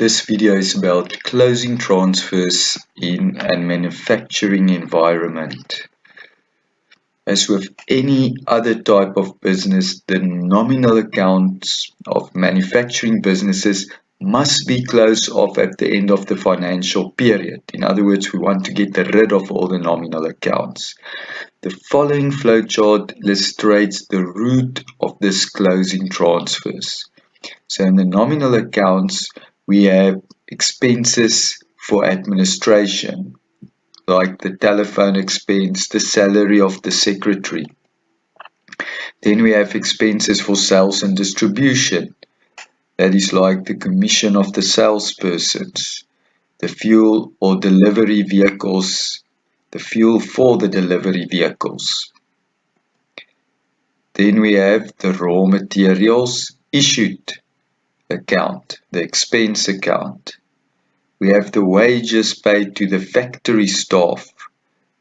This video is about closing transfers in a manufacturing environment. As with any other type of business, the nominal accounts of manufacturing businesses must be closed off at the end of the financial period. In other words, we want to get rid of all the nominal accounts. The following flowchart illustrates the route of this closing transfers. So in the nominal accounts, we have expenses for administration, like the telephone expense, the salary of the secretary. Then we have expenses for sales and distribution. That is like the commission of the salespersons, the fuel or delivery vehicles, the fuel for the delivery vehicles. Then we have the raw materials issued account, the expense account. We have the wages paid to the factory staff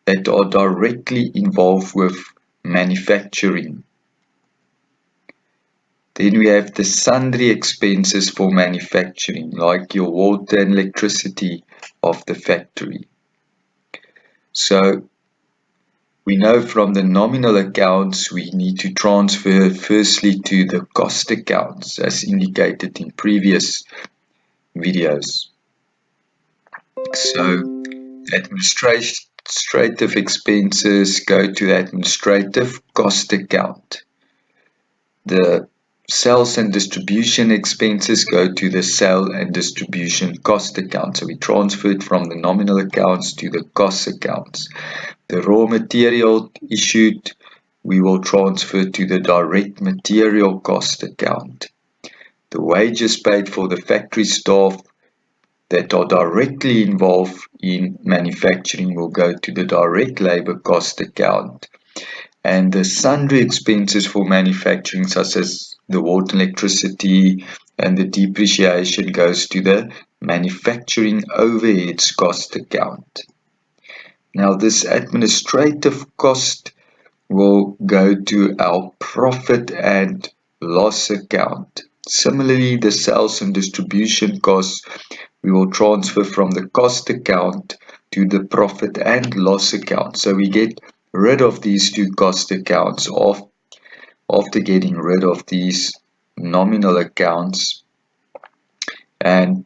that are directly involved with manufacturing. Then we have the sundry expenses for manufacturing, like your water and electricity of the factory. So we know from the nominal accounts we need to transfer firstly to the cost accounts, as indicated in previous videos. So administrative expenses go to the administrative cost account. The sales and distribution expenses go to the sale and distribution cost account. So we transferred from the nominal accounts to the cost accounts. The raw material issued, we will transfer to the direct material cost account. The wages paid for the factory staff that are directly involved in manufacturing will go to the direct labor cost account. And the sundry expenses for manufacturing, such as the water and electricity and the depreciation, goes to the manufacturing overheads cost account. Now this administrative cost will go to our profit and loss account. Similarly, the sales and distribution costs we will transfer from the cost account to the profit and loss account. So we get rid of these two cost accounts after getting rid of these nominal accounts, and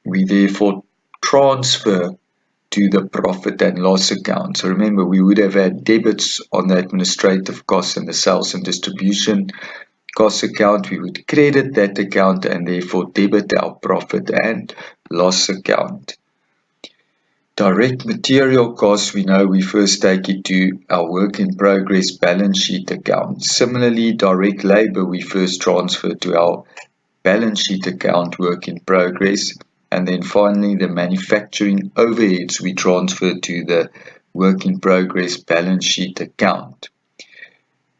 we therefore transfer to the profit and loss account. So remember, we would have had debits on the administrative costs and the sales and distribution cost account. We would credit that account and therefore debit our profit and loss account. Direct material costs, we know we first take it to our work in progress balance sheet account. Similarly, direct labor we first transfer to our balance sheet account, work in progress, and then finally the manufacturing overheads we transfer to the work in progress balance sheet account.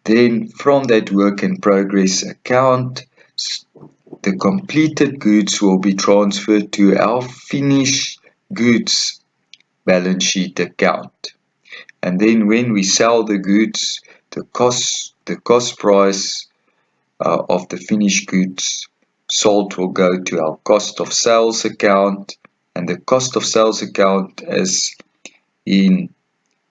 Then from that work in progress account, the completed goods will be transferred to our finished goods balance sheet account. And then when we sell the goods, the cost price of the finished goods sold will go to our cost of sales account, and the cost of sales account, as in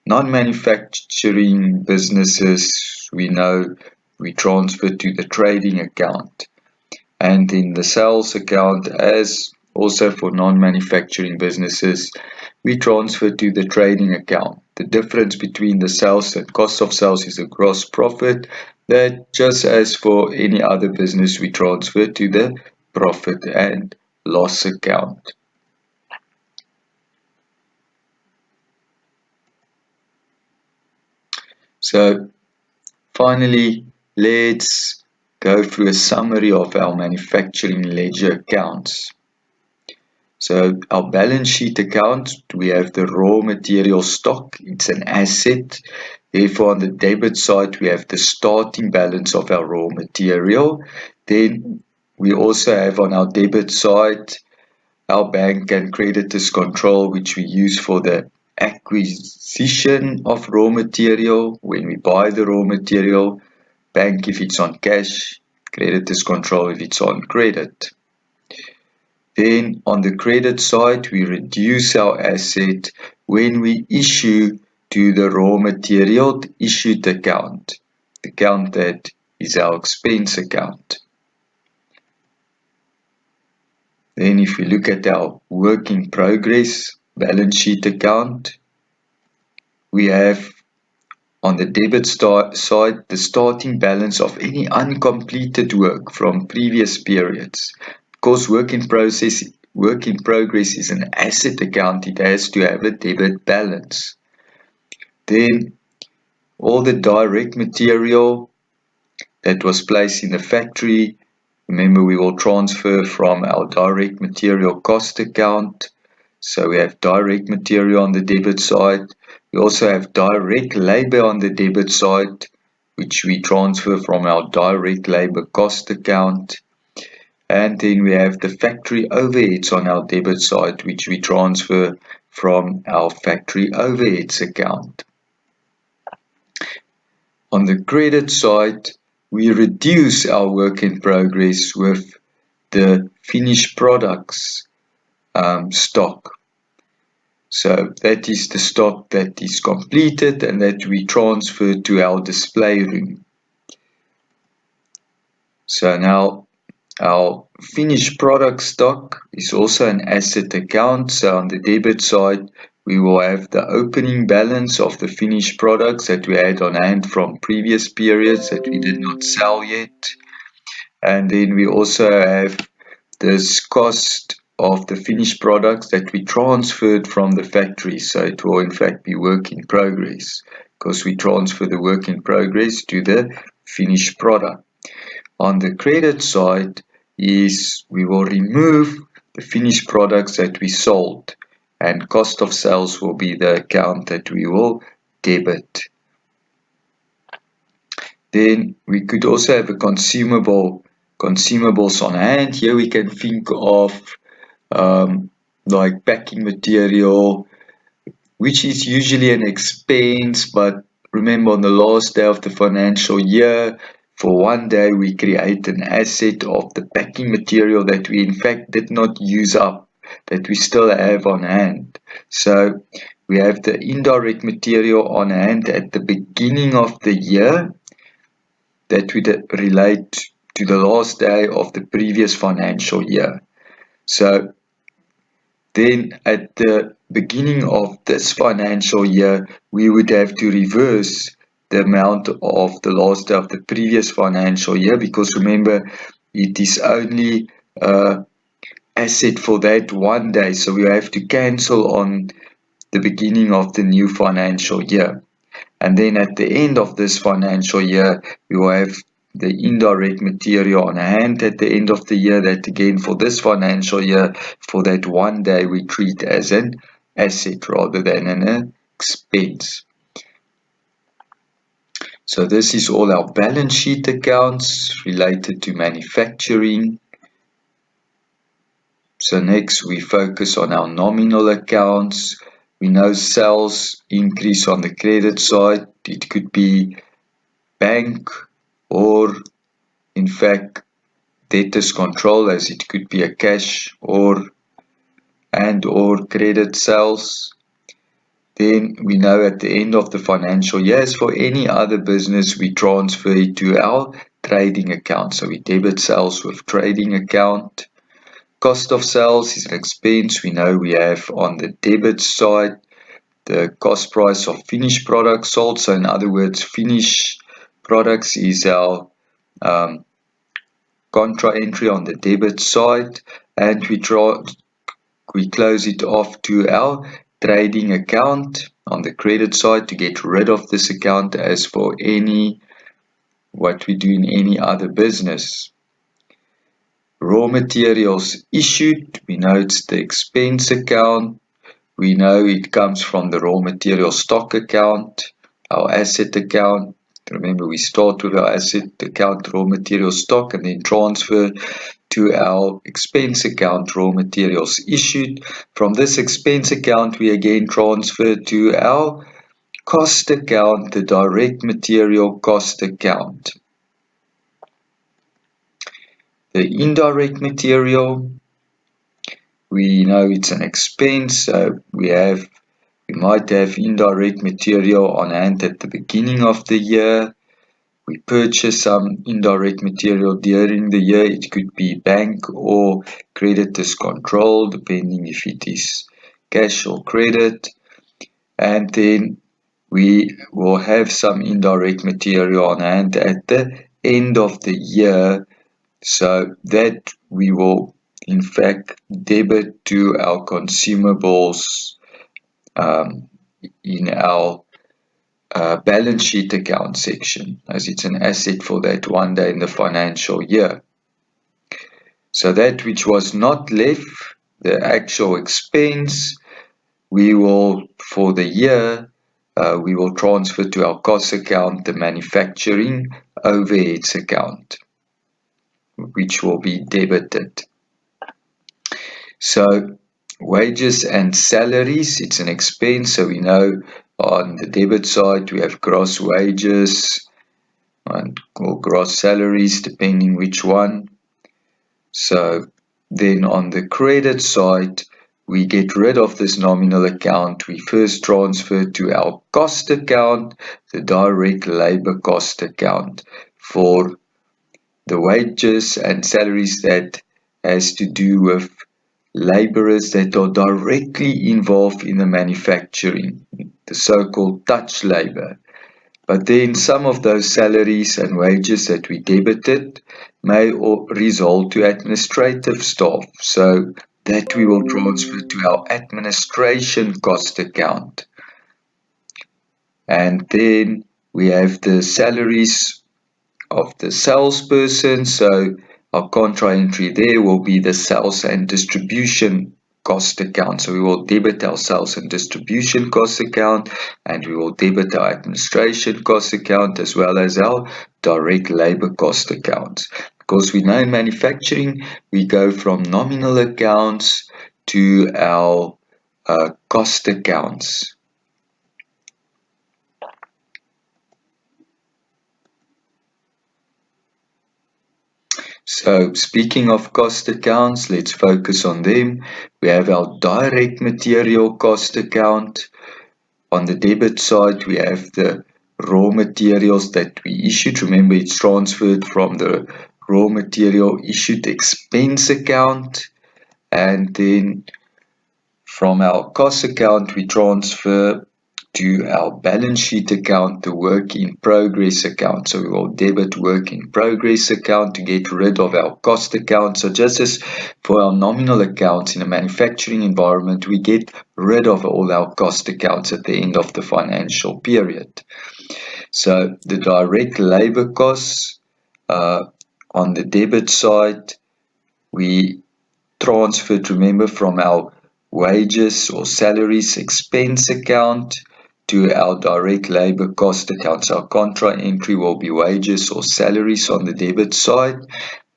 non-manufacturing businesses, we know we transfer to the trading account, and in the sales account, as also for non-manufacturing businesses, we transfer to the trading account. The difference between the sales and cost of sales is a gross profit that, just as for any other business, we transfer to the profit and loss account. So finally, let's go through a summary of our manufacturing ledger accounts. So our balance sheet account, we have the raw material stock. It's an asset. Therefore, on the debit side, we have the starting balance of our raw material. Then we also have on our debit side our bank and creditors control, which we use for the acquisition of raw material. When we buy the raw material, bank if it's on cash, creditors control if it's on credit. Then on the credit side, we reduce our asset when we issue to the raw material issued account, the account that is our expense account. Then if we look at our work in progress balance sheet account, we have on the debit side the starting balance of any uncompleted work from previous periods. Because work in progress is an asset account, it has to have a debit balance. Then all the direct material that was placed in the factory, remember we will transfer from our direct material cost account. So we have direct material on the debit side. We also have direct labor on the debit side, which we transfer from our direct labor cost account. And then we have the factory overheads on our debit side, which we transfer from our factory overheads account. On the credit side, we reduce our work in progress with the finished products stock. So that is the stock that is completed and that we transfer to our display room. So now our finished product stock is also an asset account. So on the debit side, we will have the opening balance of the finished products that we had on hand from previous periods that we did not sell yet. And then we also have this cost of the finished products that we transferred from the factory. So it will in fact be work in progress because we transfer the work in progress to the finished product. On the credit side is we will remove the finished products that we sold, and cost of sales will be the account that we will debit. Then we could also have a consumables on hand. Here we can think of like packing material, which is usually an expense, but remember on the last day of the financial year, for one day we create an asset of the packing material that we in fact did not use up, that we still have on hand. So we have the indirect material on hand at the beginning of the year that would relate to the last day of the previous financial year. So then at the beginning of this financial year, we would have to reverse the amount of the last day of the previous financial year, because remember, it is only asset for that one day, so we have to cancel on the beginning of the new financial year. And then at the end of this financial year, we will have the indirect material on hand at the end of the year, that again for this financial year, for that one day, we treat as an asset rather than an expense. So this is all our balance sheet accounts related to manufacturing. So next we focus on our nominal accounts. We know sales increase on the credit side. It could be bank or in fact debtors control, as it could be a cash or credit sales. Then we know at the end of the financial year, as for any other business, we transfer it to our trading account. So we debit sales with trading account. Cost of sales is an expense. We know we have on the debit side the cost price of finished products sold. So in other words, finished products is our contra entry on the debit side, and we close it off to our trading account on the credit side to get rid of this account as for what we do in any other business. Raw materials issued, we know it's the expense account. We know it comes from the raw material stock account, our asset account. Remember, we start with our asset account, raw material stock, and then transfer to our expense account, raw materials issued. From this expense account, we again transfer to our cost account, the direct material cost account. The indirect material, we know it's an expense, so we might have indirect material on hand at the beginning of the year. We purchase some indirect material during the year. It could be bank or creditors control, depending if it is cash or credit. And then we will have some indirect material on hand at the end of the year, so that we will in fact debit to our consumables in our balance sheet account section, as it's an asset for that one day in the financial year. So that which was not left, the actual expense, we will, for the year, we will transfer to our cost account the manufacturing overheads account, which will be debited. So wages and salaries, it's an expense, so we know on the debit side we have gross wages or gross salaries, depending which one. So then on the credit side, we get rid of this nominal account. We first transfer to our cost account, the direct labor cost account, for the wages and salaries that has to do with laborers that are directly involved in the manufacturing, the so-called touch labor. But then some of those salaries and wages that we debited may result to administrative staff, so that we will transfer to our administration cost account. And then we have the salaries of the salesperson, so our contra entry there will be the sales and distribution cost account. So we will debit our sales and distribution cost account, and we will debit our administration cost account, as well as our direct labor cost accounts. Because we know in manufacturing, we go from nominal accounts to our cost accounts. So speaking of cost accounts, let's focus on them. We have our direct material cost account. On the debit side, we have the raw materials that we issued. Remember, it's transferred from the raw material issued expense account. And then from our cost account, we transfer to our balance sheet account, the work in progress account. So we will debit work in progress account to get rid of our cost account. So just as for our nominal accounts in a manufacturing environment, we get rid of all our cost accounts at the end of the financial period. So the direct labor costs, on the debit side, we transferred, remember, from our wages or salaries expense account to our direct labor cost account. So our contra entry will be wages or salaries on the debit side.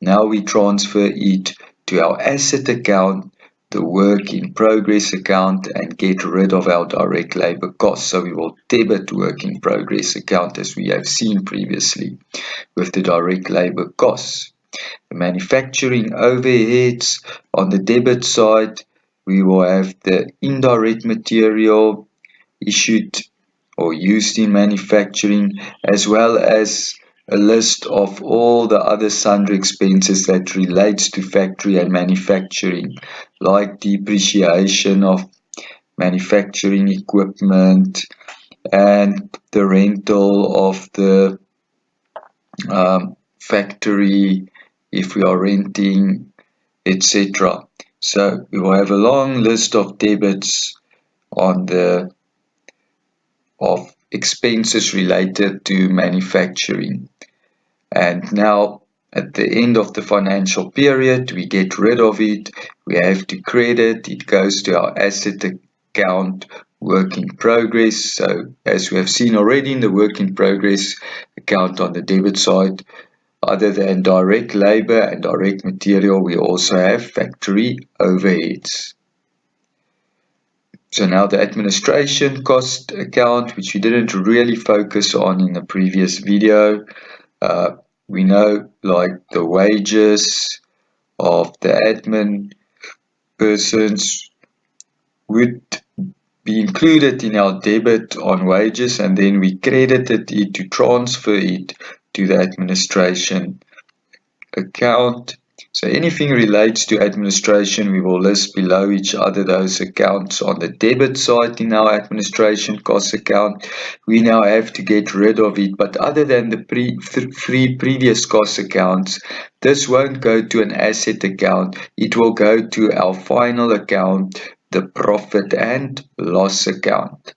Now we transfer it to our asset account, the work in progress account, and get rid of our direct labor costs. So we will debit work in progress account, as we have seen previously with the direct labor costs. The manufacturing overheads, on the debit side, we will have the indirect material issued or used in manufacturing, as well as a list of all the other sundry expenses that relates to factory and manufacturing, like depreciation of manufacturing equipment and the rental of the factory if we are renting, etc. So we will have a long list of debits of expenses related to manufacturing. And now at the end of the financial period, we get rid of it. We have to credit. It goes to our asset account, work in progress. So as we have seen already in the work in progress account on the debit side, other than direct labor and direct material, we also have factory overheads. So now the administration cost account, which we didn't really focus on in the previous video, we know, like the wages of the admin persons would be included in our debit on wages, and then we credited it to transfer it to the administration account. So anything relates to administration, we will list below each other those accounts on the debit side in our administration cost account. We now have to get rid of it, but other than the three previous cost accounts, this won't go to an asset account. It will go to our final account, the profit and loss account.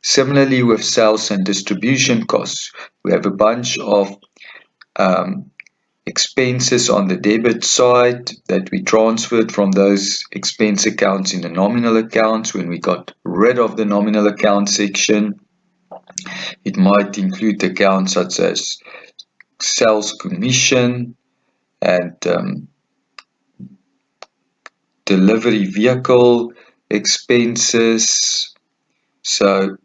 Similarly with sales and distribution costs, we have a bunch of expenses on the debit side that we transferred from those expense accounts in the nominal accounts when we got rid of the nominal account section. It might include accounts such as sales commission and delivery vehicle expenses. So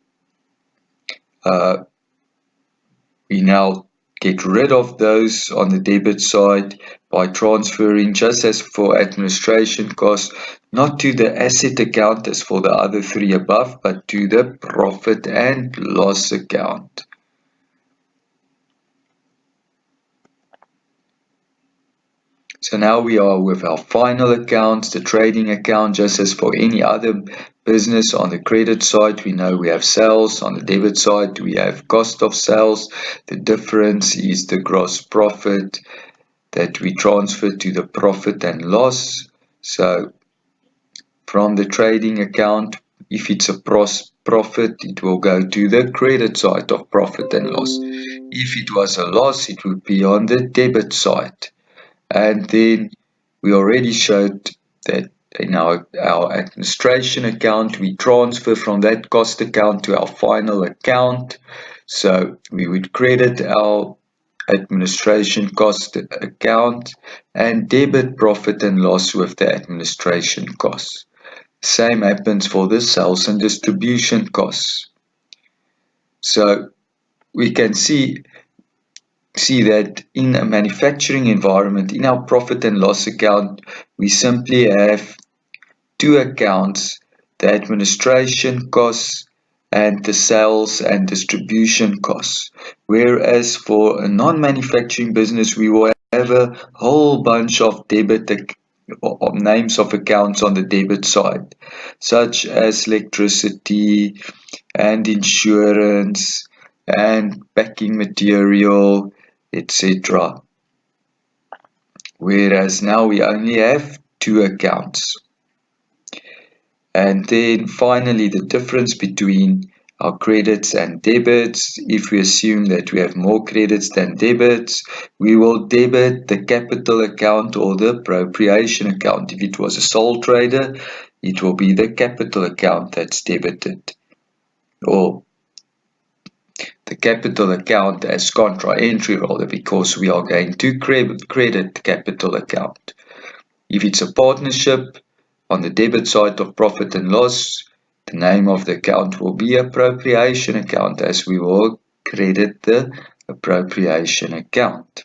we now get rid of those on the debit side by transferring, just as for administration costs, not to the asset account as for the other three above, but to the profit and loss account. So now we are with our final accounts, the trading account. Just as for any other business, on the credit side we know we have sales, on the debit side we have cost of sales. The difference is the gross profit that we transfer to the profit and loss. So from the trading account, if it's a profit, it will go to the credit side of profit and loss. If it was a loss, it would be on the debit side. And then we already showed that in our administration account, we transfer from that cost account to our final account. So we would credit our administration cost account and debit profit and loss with the administration costs. Same happens for the sales and distribution costs. So we can see that in a manufacturing environment, in our profit and loss account, we simply have two accounts, the administration costs and the sales and distribution costs. Whereas for a non-manufacturing business, we will have a whole bunch of names of accounts on the debit side, such as electricity and insurance and packing material, etc. Whereas now we only have two accounts. And then finally, the difference between our credits and debits. If we assume that we have more credits than debits, we will debit the capital account or the appropriation account. If it was a sole trader, it will be the capital account that's debited, or the capital account as contra entry rather, because we are going to credit the capital account. If it's a partnership, on the debit side of profit and loss, the name of the account will be appropriation account, as we will credit the appropriation account.